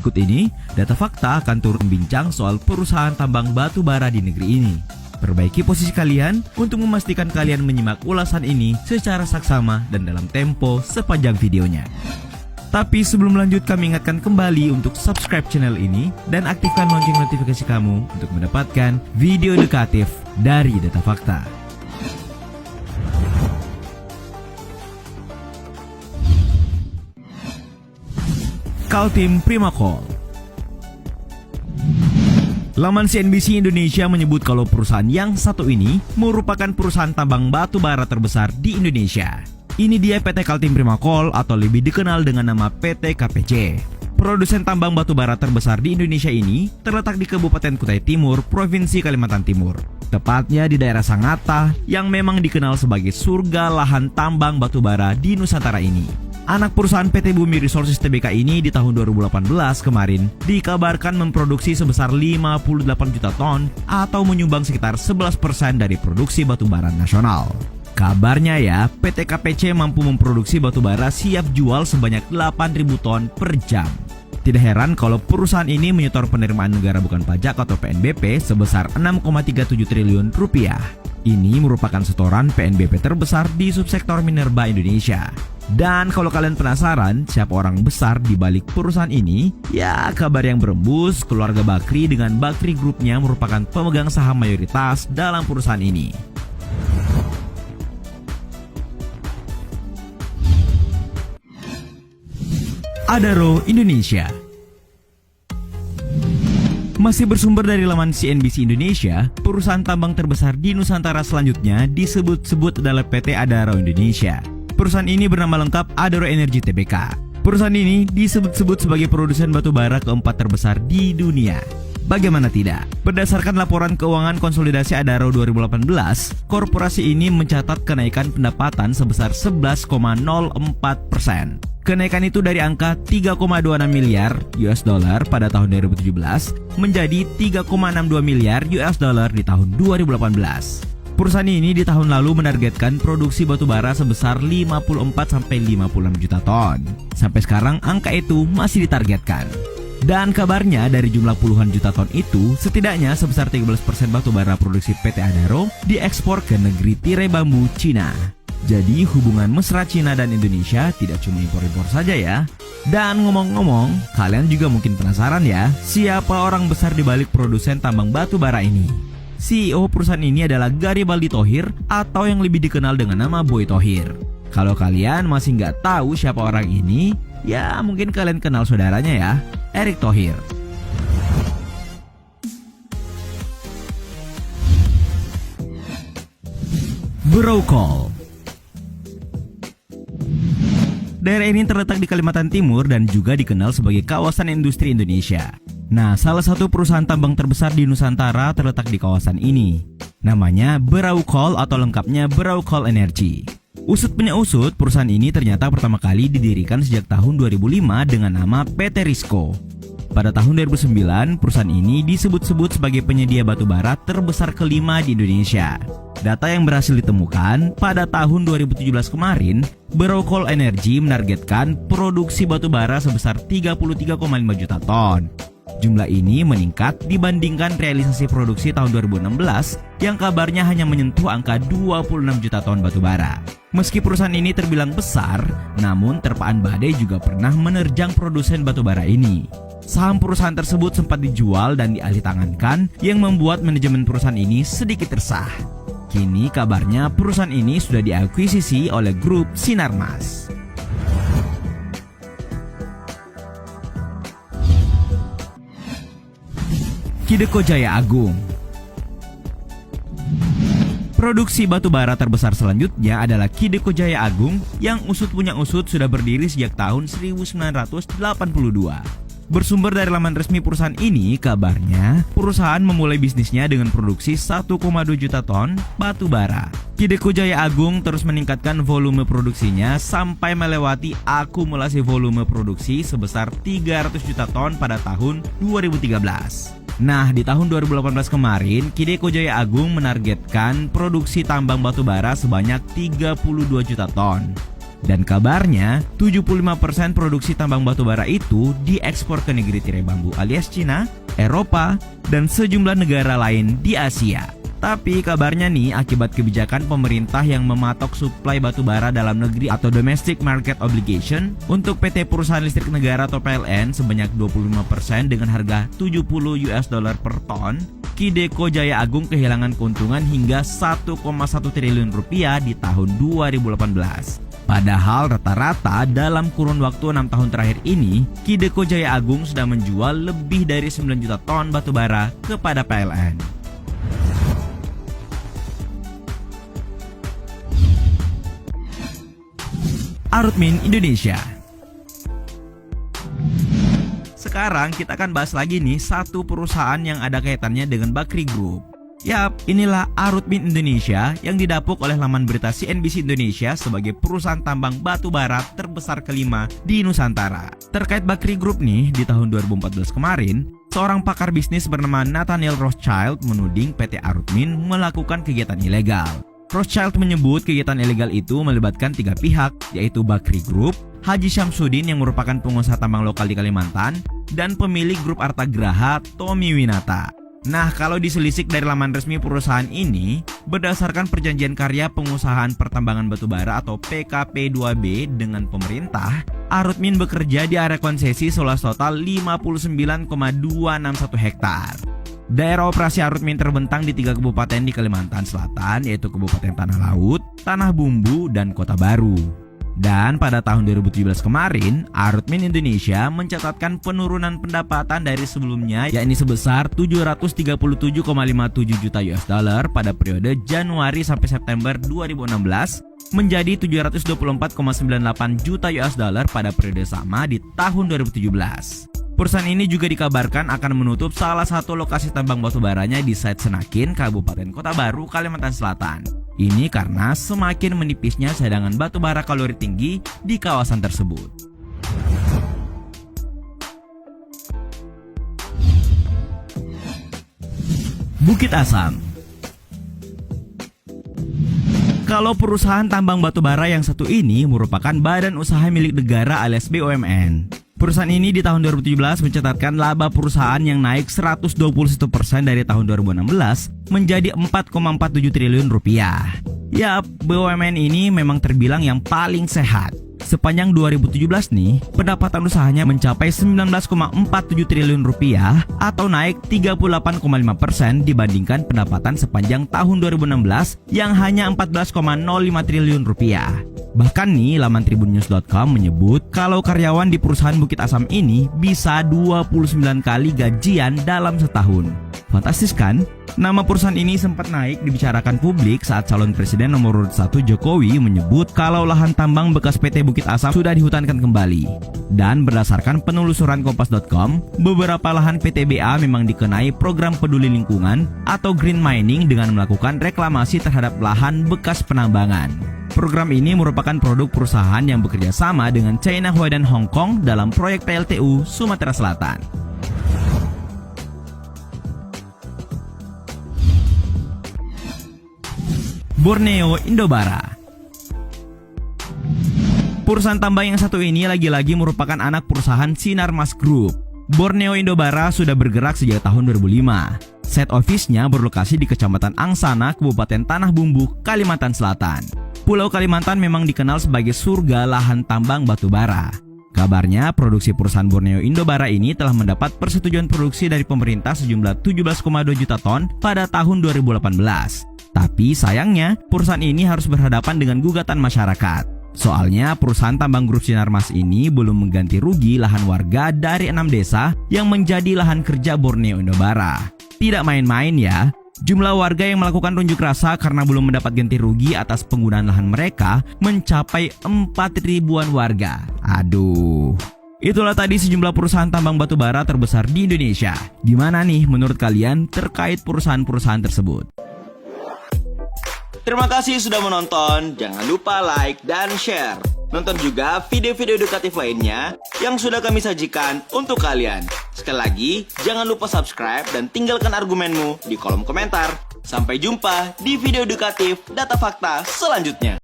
Berikut ini, Data Fakta akan turun membincang soal perusahaan tambang batu bara di negeri ini. Perbaiki posisi kalian untuk memastikan kalian menyimak ulasan ini secara saksama dan dalam tempo sepanjang videonya. Tapi sebelum lanjut, kami ingatkan kembali untuk subscribe channel ini dan aktifkan lonceng notifikasi kamu untuk mendapatkan video edukatif dari Data Fakta. Kaltim Primacoal. Laman CNBC Indonesia menyebut kalau perusahaan yang satu ini merupakan perusahaan tambang batu bara terbesar di Indonesia. Ini dia PT Kaltim Primacoal atau lebih dikenal dengan nama PT KPC. Produsen tambang batu bara terbesar di Indonesia ini terletak di Kabupaten Kutai Timur, Provinsi Kalimantan Timur. Tepatnya di daerah Sangatta yang memang dikenal sebagai surga lahan tambang batu bara di Nusantara ini. Anak perusahaan PT Bumi Resources Tbk ini di tahun 2018 kemarin dikabarkan memproduksi sebesar 58 juta ton atau menyumbang sekitar 11% dari produksi batu bara nasional. Kabarnya ya, PT KPC mampu memproduksi batu bara siap jual sebanyak 8.000 ton per jam. Tidak heran kalau perusahaan ini menyetor penerimaan negara bukan pajak atau PNBP sebesar 6,37 triliun rupiah. Ini merupakan setoran PNBP terbesar di subsektor minerba Indonesia. Dan kalau kalian penasaran siapa orang besar di balik perusahaan ini, ya kabar yang berembus keluarga Bakri dengan Bakri Grupnya merupakan pemegang saham mayoritas dalam perusahaan ini. Adaro Indonesia. Masih bersumber dari laman CNBC Indonesia, perusahaan tambang terbesar di Nusantara selanjutnya disebut-sebut adalah PT Adaro Indonesia. Perusahaan ini bernama lengkap Adaro Energy Tbk. Perusahaan ini disebut-sebut sebagai produsen batu bara keempat terbesar di dunia. Bagaimana tidak? Berdasarkan laporan keuangan konsolidasi Adaro 2018, korporasi ini mencatat kenaikan pendapatan sebesar 11,04%. Kenaikan itu dari angka 3,26 miliar US dollar pada tahun 2017 menjadi 3,62 miliar US dollar di tahun 2018. Perusahaan ini di tahun lalu menargetkan produksi batu bara sebesar 54-56 juta ton. Sampai sekarang angka itu masih ditargetkan. Dan kabarnya dari jumlah puluhan juta ton itu, setidaknya sebesar 13% batu bara produksi PT Adaro diekspor ke negeri tirai bambu Cina. Jadi hubungan mesra Cina dan Indonesia tidak cuma impor-impor saja ya. Dan ngomong-ngomong, kalian juga mungkin penasaran ya, siapa orang besar di balik produsen tambang batu bara ini? CEO perusahaan ini adalah Garibaldi Thohir atau yang lebih dikenal dengan nama Boy Thohir. Kalau kalian masih nggak tahu siapa orang ini, ya mungkin kalian kenal saudaranya ya, Erick Thohir. Borocoal. Daerah ini terletak di Kalimantan Timur dan juga dikenal sebagai kawasan industri Indonesia. Nah, salah satu perusahaan tambang terbesar di Nusantara terletak di kawasan ini. Namanya Borocoal atau lengkapnya Borocoal Energy. Usut punya usut, perusahaan ini ternyata pertama kali didirikan sejak tahun 2005 dengan nama PT Risco. Pada tahun 2009, perusahaan ini disebut-sebut sebagai penyedia batu bara terbesar kelima di Indonesia. Data yang berhasil ditemukan pada tahun 2017 kemarin, Borocoal Energy menargetkan produksi batu bara sebesar 33,5 juta ton. Jumlah ini meningkat dibandingkan realisasi produksi tahun 2016 yang kabarnya hanya menyentuh angka 26 juta ton batu bara. Meski perusahaan ini terbilang besar, namun terpaan badai juga pernah menerjang produsen batu bara ini. Saham perusahaan tersebut sempat dijual dan dialihtangankan yang membuat manajemen perusahaan ini sedikit resah. Kini kabarnya perusahaan ini sudah diakuisisi oleh grup Sinarmas. Kideko Jaya Agung. Produksi batu bara terbesar selanjutnya adalah Kideko Jaya Agung yang usut punya usut sudah berdiri sejak tahun 1982. Bersumber dari laman resmi perusahaan ini, kabarnya perusahaan memulai bisnisnya dengan produksi 1,2 juta ton batu bara. Kideko Jaya Agung terus meningkatkan volume produksinya sampai melewati akumulasi volume produksi sebesar 300 juta ton pada tahun 2013. Nah, di tahun 2018 kemarin, Kideko Jaya Agung menargetkan produksi tambang batu bara sebanyak 32 juta ton. Dan kabarnya, 75% produksi tambang batubara itu diekspor ke negeri tirai bambu alias Cina, Eropa, dan sejumlah negara lain di Asia. Tapi kabarnya nih, akibat kebijakan pemerintah yang mematok suplai batubara dalam negeri atau Domestic Market Obligation untuk PT Perusahaan Listrik Negara atau PLN sebanyak 25% dengan harga $70 per ton, Kideko Jaya Agung kehilangan keuntungan hingga 1,1 triliun rupiah di tahun 2018. Padahal rata-rata dalam kurun waktu 6 tahun terakhir ini, Kideko Jaya Agung sudah menjual lebih dari 9 juta ton batubara kepada PLN. Arutmin Indonesia. Sekarang kita akan bahas lagi nih satu perusahaan yang ada kaitannya dengan Bakri Group. Yap, inilah Arutmin Indonesia yang didapuk oleh laman berita CNBC Indonesia sebagai perusahaan tambang batu bara terbesar kelima di Nusantara. Terkait Bakri Group nih, di tahun 2014 kemarin, seorang pakar bisnis bernama Nathaniel Rothschild menuding PT Arutmin melakukan kegiatan ilegal. Rothschild menyebut kegiatan ilegal itu melibatkan 3 pihak, yaitu Bakri Group, Haji Syamsuddin yang merupakan pengusaha tambang lokal di Kalimantan, dan pemilik grup Artagraha Tommy Winata. Nah, kalau diselisik dari laman resmi perusahaan ini, berdasarkan perjanjian karya pengusahaan pertambangan batubara atau PKP2B dengan pemerintah, Arutmin bekerja di area konsesi seluas total 59,261 hektar. Daerah operasi Arutmin terbentang di 3 kabupaten di Kalimantan Selatan, yaitu Kabupaten Tanah Laut, Tanah Bumbu, dan Kota Baru. Dan pada tahun 2017 kemarin, Arutmin Indonesia mencatatkan penurunan pendapatan dari sebelumnya, yakni sebesar 737,57 juta US$ pada periode Januari sampai September 2016 menjadi 724,98 juta US$ pada periode sama di tahun 2017. Perusahaan ini juga dikabarkan akan menutup salah satu lokasi tambang batubaranya di site Senakin, Kabupaten Kota Baru, Kalimantan Selatan. Ini karena semakin menipisnya cadangan batubara kalori tinggi di kawasan tersebut. Bukit Asam. Kalau perusahaan tambang batubara yang satu ini merupakan badan usaha milik negara alias BUMN. Perusahaan ini di tahun 2017 mencatatkan laba perusahaan yang naik 121% dari tahun 2016 menjadi 4,47 triliun rupiah. Ya, BUMN ini memang terbilang yang paling sehat. Sepanjang 2017 nih, pendapatan usahanya mencapai 19,47 triliun rupiah atau naik 38,5% dibandingkan pendapatan sepanjang tahun 2016 yang hanya 14,05 triliun rupiah. Bahkan nih, laman tribunnews.com menyebut kalau karyawan di perusahaan Bukit Asam ini bisa 29 kali gajian dalam setahun. Fantastis kan? Nama perusahaan ini sempat naik dibicarakan publik saat calon presiden nomor urut 1 Jokowi menyebut kalau lahan tambang bekas PT Bukit Asam sudah dihutankan kembali. Dan berdasarkan penelusuran kompas.com, beberapa lahan PTBA memang dikenai program peduli lingkungan atau green mining dengan melakukan reklamasi terhadap lahan bekas penambangan. Program ini merupakan produk perusahaan yang bekerja sama dengan China Huadan Hong Kong dalam proyek PLTU Sumatera Selatan. Borneo Indobara. Perusahaan tambang yang satu ini lagi-lagi merupakan anak perusahaan Sinarmas Group. Borneo Indobara sudah bergerak sejak tahun 2005. Set office-nya berlokasi di Kecamatan Angsana, Kabupaten Tanah Bumbu, Kalimantan Selatan. Pulau Kalimantan memang dikenal sebagai surga lahan tambang batubara. Kabarnya, produksi perusahaan Borneo Indobara ini telah mendapat persetujuan produksi dari pemerintah sejumlah 17,2 juta ton pada tahun 2018. Tapi sayangnya, perusahaan ini harus berhadapan dengan gugatan masyarakat. Soalnya, perusahaan tambang grup Sinarmas ini belum mengganti rugi lahan warga dari 6 desa yang menjadi lahan kerja Borneo Indobara. Tidak main-main ya. Jumlah warga yang melakukan unjuk rasa karena belum mendapat ganti rugi atas penggunaan lahan mereka mencapai 4.000-an warga. Aduh. Itulah tadi sejumlah perusahaan tambang batubara terbesar di Indonesia. Gimana nih menurut kalian terkait perusahaan-perusahaan tersebut? Terima kasih sudah menonton. Jangan lupa like dan share. Nonton juga video-video edukatif lainnya yang sudah kami sajikan untuk kalian. Sekali lagi, jangan lupa subscribe dan tinggalkan argumenmu di kolom komentar. Sampai jumpa di video edukatif Data Fakta selanjutnya.